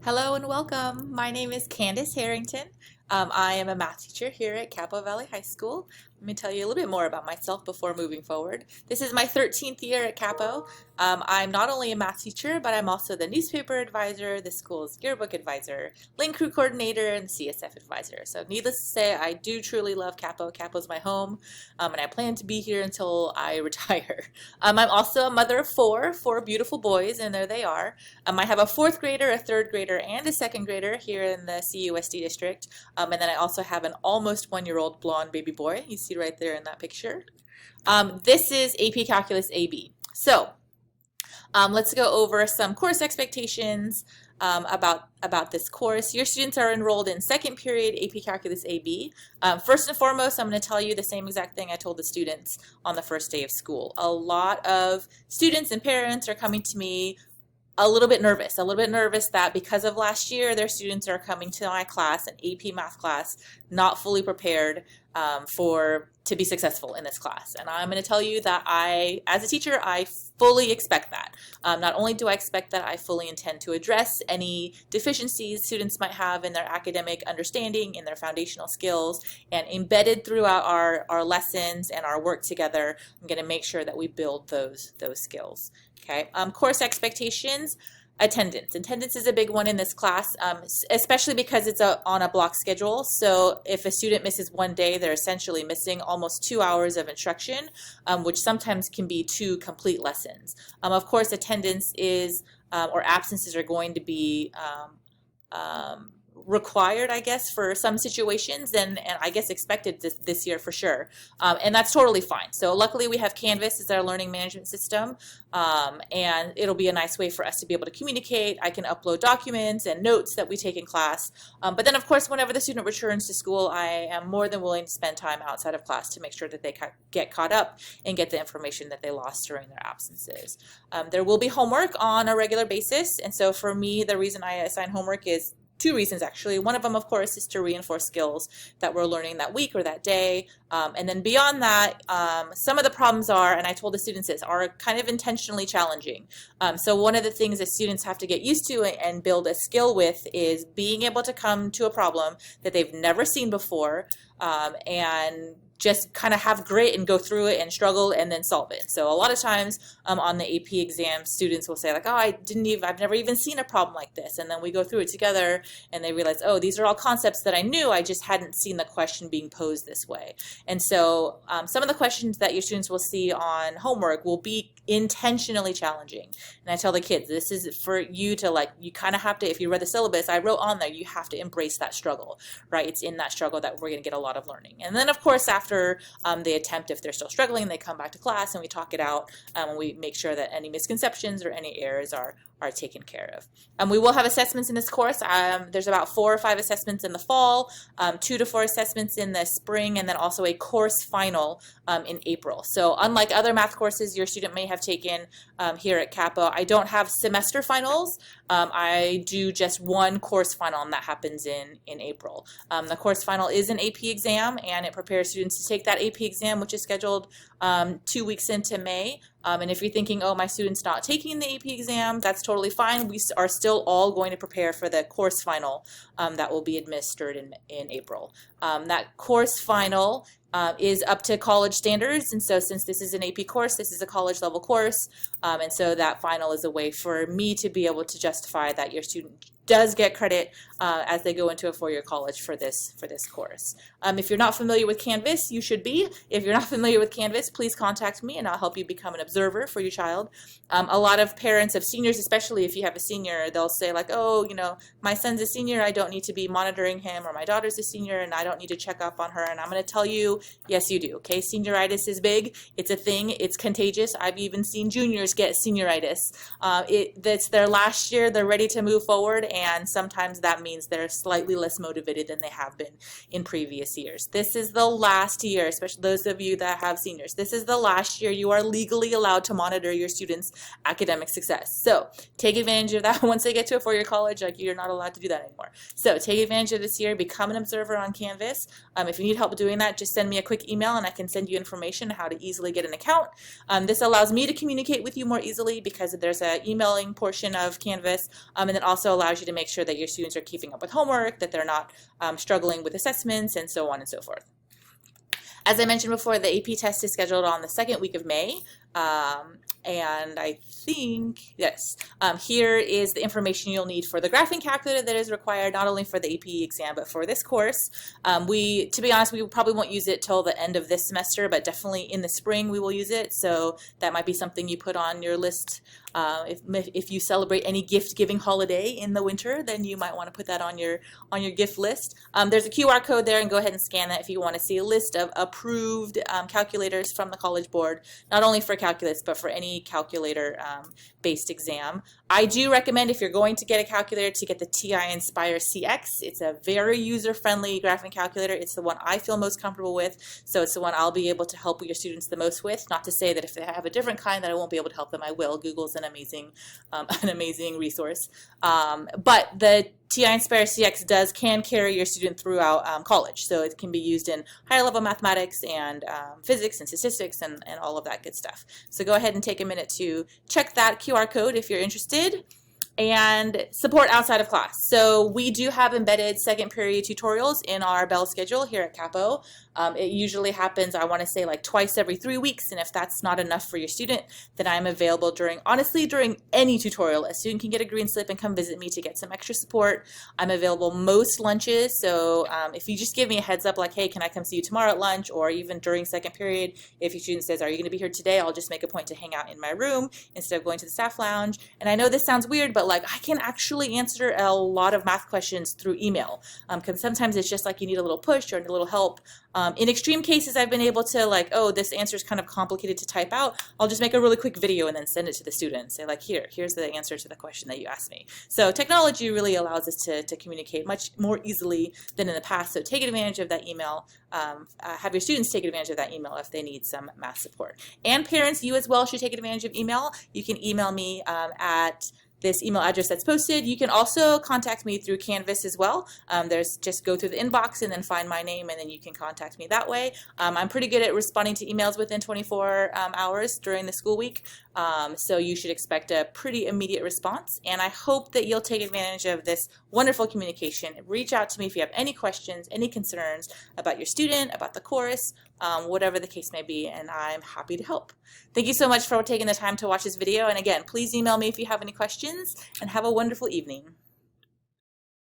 Hello and welcome. My name is Candace Harrington. I am a math teacher here at Capo Valley High School. Let me tell you a little bit more about myself before moving forward. This is my 13th year at Capo. I'm not only a math teacher, but I'm also the newspaper advisor, the school's yearbook advisor, link crew coordinator, and CSF advisor. So needless to say, I do truly love Capo. Capo's my home, and I plan to be here until I retire. I'm also a mother of four beautiful boys, and there they are. I have a fourth grader, a third grader, and a second grader here in the CUSD district. And then I also have an almost 1-year-old blonde baby boy. You see right there in that picture. This is AP Calculus AB. So let's go over some course expectations about this course. Your students are enrolled in second period AP Calculus AB. First and foremost, I'm going to tell you the same exact thing I told the students on the first day of school. A lot of students and parents are coming to me a little bit nervous that because of last year, their students are coming to my class, an AP math class, not fully prepared to be successful in this class. And I'm going to tell you that as a teacher, I fully expect that. Not only do I expect that, I fully intend to address any deficiencies students might have in their academic understanding, in their foundational skills, and embedded throughout our lessons and our work together, I'm going to make sure that we build those skills. Okay. Course expectations. Attendance. Attendance is a big one in this class, especially because it's on a block schedule. So if a student misses one day, they're essentially missing almost 2 hours of instruction, which sometimes can be 2 complete lessons. Of course, attendance is, or absences are going to be required, I guess, for some situations, and I guess expected this year for sure. And that's totally fine. So luckily we have Canvas as our learning management system, and it'll be a nice way for us to be able to communicate. I can upload documents and notes that we take in class. But then, of course, whenever the student returns to school, I am more than willing to spend time outside of class to make sure that they get caught up and get the information that they lost during their absences. There will be homework on a regular basis, and so for me, the reason I assign homework is 2 reasons, actually. One of them, of course, is to reinforce skills that we're learning that week or that day. And then beyond that, some of the problems are, and I told the students this, are kind of intentionally challenging. So one of the things that students have to get used to and build a skill with is being able to come to a problem that they've never seen before, and just kind of have grit and go through it and struggle and then solve it. So a lot of times on the AP exam, students will say like, oh, I've never even seen a problem like this. And then we go through it together and they realize, oh, these are all concepts that I knew, I just hadn't seen the question being posed this way. And so some of the questions that your students will see on homework will be intentionally challenging. And I tell the kids, this is for you to you kind of have to, if you read the syllabus, I wrote on there, you have to embrace that struggle, right? It's in that struggle that we're going to get a lot of learning. And then of course, after they attempt, if they're still struggling, they come back to class and we talk it out, and we make sure that any misconceptions or any errors are taken care of. We will have assessments in this course. There's about 4 or 5 assessments in the fall, 2 to 4 assessments in the spring, and then also a course final in April. So unlike other math courses your student may have taken here at Capo, I don't have semester finals. I do just one course final, and that happens in April. The course final is an AP exam, and it prepares students to take that AP exam, which is scheduled 2 weeks into May. And if you're thinking, oh, my student's not taking the AP exam, that's totally fine. We are still all going to prepare for the course final that will be administered in April. That course final is up to college standards, and so since this is an AP course, this is a college level course, and so that final is a way for me to be able to justify that your student does get credit as they go into a 4-year college for this course. If you're not familiar with Canvas, you should be. If you're not familiar with Canvas, please contact me and I'll help you become an observer for your child. A lot of parents of seniors, especially if you have a senior, they'll say like, oh, my son's a senior, I don't need to be monitoring him, or my daughter's a senior and I don't need to check up on her. And I'm going to tell you, yes, you do. Okay, senioritis is big. It's a thing. It's contagious. I've even seen juniors get senioritis. That's their last year. They're ready to move forward, and sometimes that means they're slightly less motivated than they have been in previous years. This is the last year, especially those of you that have seniors. This is the last year you are legally allowed to monitor your students' academic success. So take advantage of that. Once they get to a 4-year college, you're not allowed to do that anymore. So take advantage of this year. Become an observer on Canvas. If you need help doing that, just send me me a quick email and I can send you information on how to easily get an account. This allows me to communicate with you more easily because there's an emailing portion of Canvas, and it also allows you to make sure that your students are keeping up with homework, that they're not struggling with assessments, and so on and so forth. As I mentioned before, the AP test is scheduled on the second week of May. And I think, yes, here is the information you'll need for the graphing calculator that is required not only for the AP exam but for this course. To be honest, we probably won't use it till the end of this semester, but definitely in the spring we will use it. So that might be something you put on your list. If you celebrate any gift-giving holiday in the winter, then you might want to put that on your gift list. There's a QR code there, and go ahead and scan that if you want to see a list of approved calculators from the College Board, not only for calculus but for any calculator based exam. I do recommend, if you're going to get a calculator, to get the TI Inspire CX. It's a very user-friendly graphing calculator. It's the one I feel most comfortable with, so it's the one I'll be able to help your students the most with. Not to say that if they have a different kind that I won't be able to help them, I will. Google's an amazing resource. But the TI Inspire CX can carry your student throughout college, so it can be used in higher level mathematics and physics and statistics and all of that good stuff. So go ahead and take a minute to check that QR code if you're interested. And support outside of class. So we do have embedded second period tutorials in our bell schedule here at Capo. It usually happens, I want to say, like twice every 3 weeks, and if that's not enough for your student, then I'm available during any tutorial. A student can get a green slip and come visit me to get some extra support. I'm available most lunches, so if you just give me a heads up like, hey, can I come see you tomorrow at lunch, or even during second period, if your student says, are you going to be here today, I'll just make a point to hang out in my room instead of going to the staff lounge. And I know this sounds weird, but like I can actually answer a lot of math questions through email, because sometimes it's just like you need a little push or a little help. In extreme cases, I've been able to, like, oh, this answer is kind of complicated to type out. I'll just make a really quick video and then send it to the student and say, like, here's the answer to the question that you asked me. So technology really allows us to communicate much more easily than in the past. So take advantage of that email. Have your students take advantage of that email if they need some math support. And parents, you as well should take advantage of email. You can email me at this email address that's posted. You can also contact me through Canvas as well. Just go through the inbox and then find my name, and then you can contact me that way. I'm pretty good at responding to emails within 24 hours during the school week, so you should expect a pretty immediate response, and I hope that you'll take advantage of this wonderful communication. Reach out to me if you have any questions, any concerns about your student, about the course, whatever the case may be, and I'm happy to help. Thank you so much for taking the time to watch this video, and again, please email me if you have any questions, and have a wonderful evening.